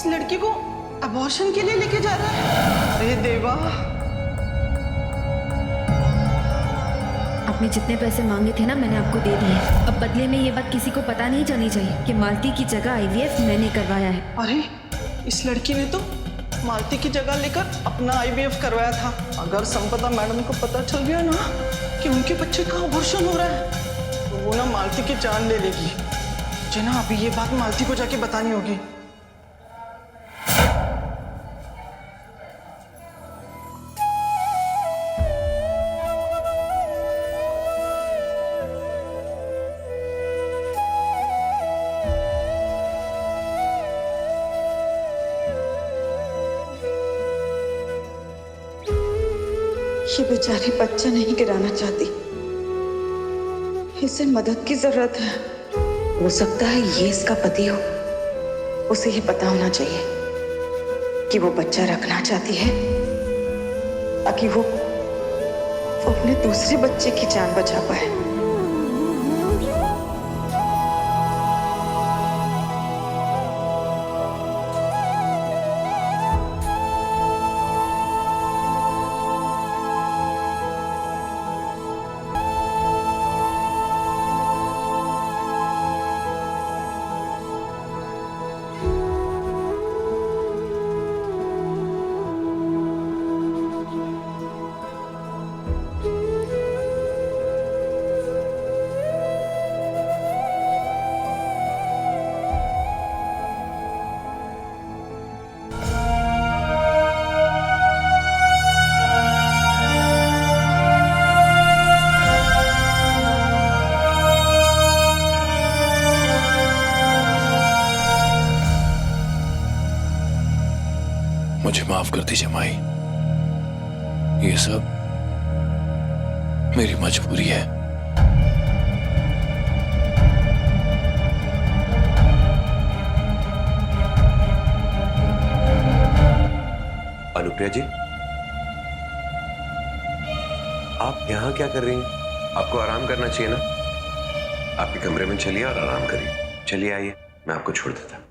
इस लड़की को अबॉर्शन के लिए लेके जा रहा है। अरे देवा, आपने जितने पैसे मांगे थे ना, मैंने आपको दे दिए। अब बदले में ये बात किसी को पता नहीं चलनी चाहिए कि मालती की जगह आईवीएफ मैंने करवाया है। अरे इस लड़की ने तो मालती की जगह लेकर अपना आईवीएफ करवाया था। अगर संपदा मैडम को पता चल गया ना कि उनके बच्चे का अबॉर्शन हो रहा है तो वो ना मालती की जान ले लेगी। मुझे ना अभी ये बात मालती को जाके बतानी होगी। ये बेचारी बच्चा नहीं गिराना चाहती, इसे मदद की जरूरत है। हो सकता है ये इसका पति हो, उसे ये पता होना चाहिए कि वो बच्चा रखना चाहती है ताकि वो अपने दूसरे बच्चे की जान बचा पाए। मुझे माफ कर दीजिए माई, ये सब मेरी मजबूरी है। अनुप्रिया जी, आप यहां क्या कर रही हैं? आपको आराम करना चाहिए ना। आपके कमरे में चलिए और आराम करिए। चलिए आइए, मैं आपको छोड़ देता हूं।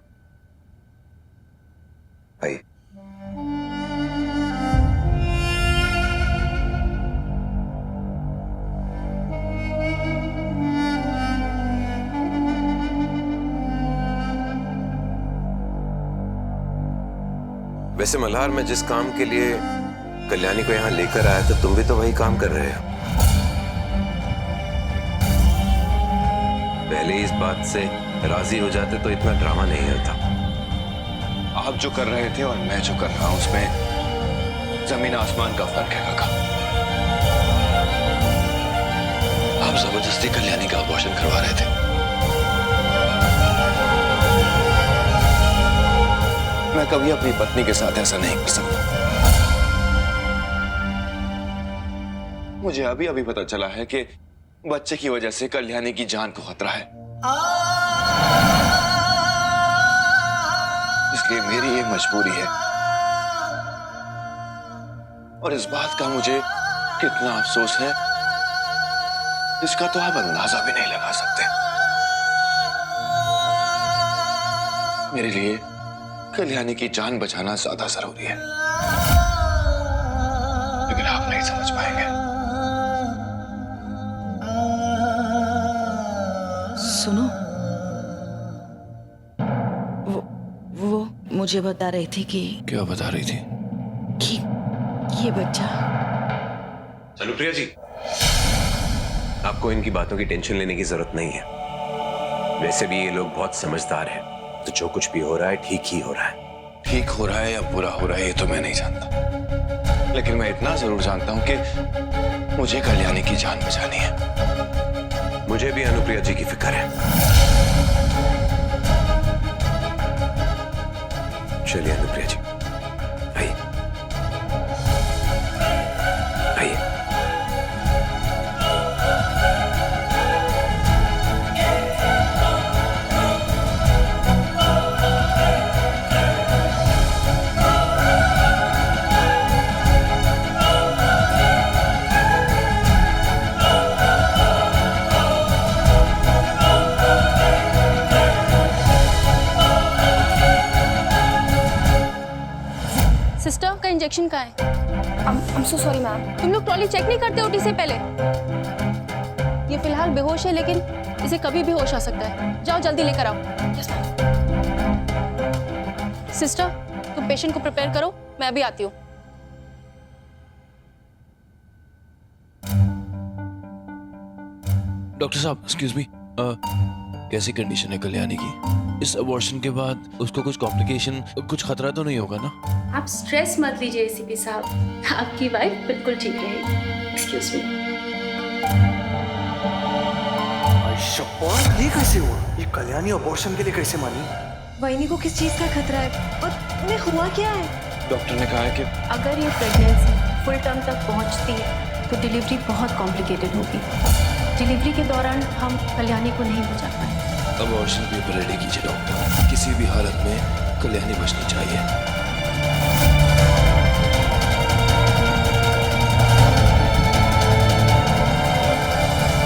आइए। वैसे मल्हार, मैं जिस काम के लिए कल्याणी को यहां लेकर आया था, तुम भी तो वही काम कर रहे हो। पहले इस बात से राजी हो जाते तो इतना ड्रामा नहीं होता। आप जो कर रहे थे और मैं जो कर रहा हूं, उसमें जमीन आसमान का फर्क है काका। आप जबरदस्ती कल्याणी का अबॉर्शन करवा रहे थे। मैं कभी अपनी पत्नी के साथ ऐसा नहीं कर सकता। मुझे अभी अभी पता चला है कि बच्चे की वजह से कल्याणी की जान को खतरा है, इसलिए मेरी ये मजबूरी है। और इस बात का मुझे कितना अफसोस है, इसका तो आप अंदाजा भी नहीं लगा सकते। मेरे लिए कल्याणी की जान बचाना ज्यादा जरूरी है, लेकिन आप नहीं समझ पाएंगे। सुनो, वो मुझे बता रही थी कि क्या बता रही थी? ये बच्चा। चलो प्रिया जी, आपको इनकी बातों की टेंशन लेने की जरूरत नहीं है। वैसे भी ये लोग बहुत समझदार हैं, तो जो कुछ भी हो रहा है ठीक ही हो रहा है। ठीक हो रहा है या बुरा हो रहा है ये तो मैं नहीं जानता, लेकिन मैं इतना जरूर जानता हूं कि मुझे कल्याणी की जान बचानी है। मुझे भी अनुप्रिया जी की फिक्र है। चलिए अनुप्रिया जी, आइए आइए। इंजेक्शन कहाँ है? I'm so sorry ma'am. तुम लोग ट्रॉली चेक नहीं करते ओटी से पहले? ये फिलहाल बेहोश है, लेकिन इसे कभी भी होश आ सकता है। जाओ जल्दी लेकर आओ। Yes ma'am. सिस्टर, तुम पेशेंट को प्रिपेयर करो, मैं अभी आती हूँ। डॉक्टर साहब, एक्सक्यूज मी, कैसी कंडीशन है कल्याणी की? इस अबॉर्शन के बाद उसको कुछ कॉम्प्लिकेशन, कुछ खतरा तो नहीं होगा ना? आप स्ट्रेस मत लीजिए एसीपी साहब, आपकी वाइफ बिल्कुल ठीक रहेगी। Excuse me. ये कैसे हुआ? ये कल्याणी अबॉर्शन के लिए कैसे मानी? वहीनी को किस चीज का खतरा है और उन्हें हुआ क्या है? डॉक्टर ने कहा है कि अगर ये प्रेगनेंसी फुल टर्म तक पहुंचती है तो डिलीवरी बहुत कॉम्प्लिकेटेड होगी। डिलीवरी के दौरान हम कल्याणी को नहीं बचा पाए। अबॉर्शन पेपर रेडी कीजिए डॉक्टर, किसी भी हालत में कल्याणी बचनी चाहिए।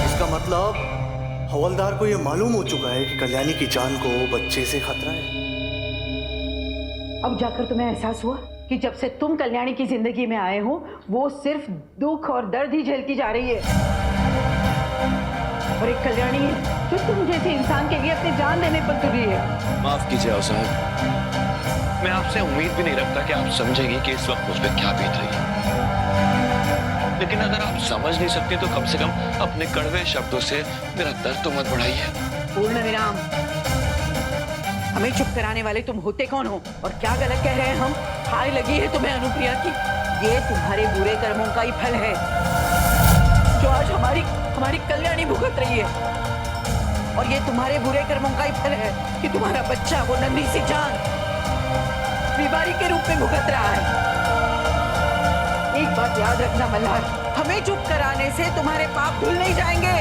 इसका मतलब हवलदार को ये मालूम हो चुका है कि कल्याणी की जान को बच्चे से खतरा है। अब जाकर तुम्हें एहसास हुआ कि जब से तुम कल्याणी की जिंदगी में आए हो वो सिर्फ दुख और दर्द ही झेलती जा रही है। और एक कल्याणी है जो तुम जैसे इंसान के लिए अपनी जान देने पर तुली है। माफ कीजिए आओ साहब, मैं आपसे उम्मीद भी नहीं रखता कि आप समझेंगी कि इस वक्त मुझ पर क्या बीत रही है। लेकिन अगर आप समझ नहीं सकते तो कम से कम अपने कड़वे शब्दों से मेरा दर्द तो मत बढ़ाइए। पूर्ण विराम। हमें चुप कराने वाले तुम होते कौन हो और क्या गलत कह रहे हैं हम? हाय लगी है तुम्हें अनुप्रिया की? ये तुम्हारे बुरे कर्मों का ही फल है जो आज हमारी कल्याणी भुगत रही है। और ये तुम्हारे बुरे कर्मों का ही फल है कि तुम्हारा बच्चा, वो नन्ही सी जान, बीमारी के रूप में भुगत रहा है। एक बात याद रखना मल्हार, हमें चुप कराने से तुम्हारे पाप धुल नहीं जाएंगे।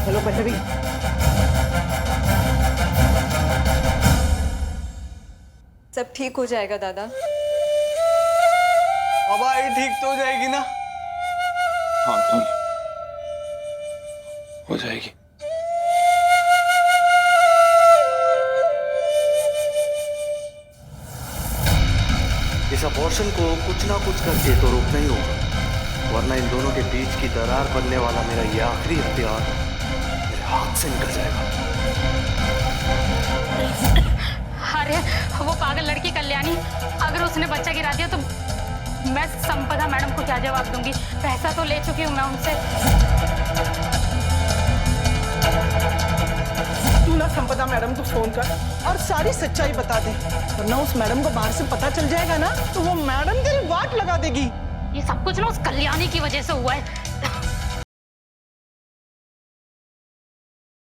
चलो पल्लवी। सब ठीक हो जाएगा दादा। बाबा ये ठीक तो हो जाएगी ना? हाँ तो हो जाएगी। इस अबॉर्शन को कुछ ना कुछ करके तो रोकना ही होगा, वरना इन दोनों के बीच की दरार बनने वाला मेरा ये आखिरी हथियार मेरे हाथ से निकल जाएगा। अरे वो पागल लड़की कल्याणी, अगर उसने बच्चा गिरा दिया तो मैं संपदा मैडम को क्या जवाब दूंगी? पैसा तो ले चुकी हूँ मैं उनसे। तू ना संपदा मैडम को फोन कर और सारी सच्चाई बता दे, वरना उस मैडम को बाहर से पता चल जाएगा ना तो वो मैडम तेरी वाट लगा देगी। ये सब कुछ ना उस कल्याणी की वजह से हुआ है।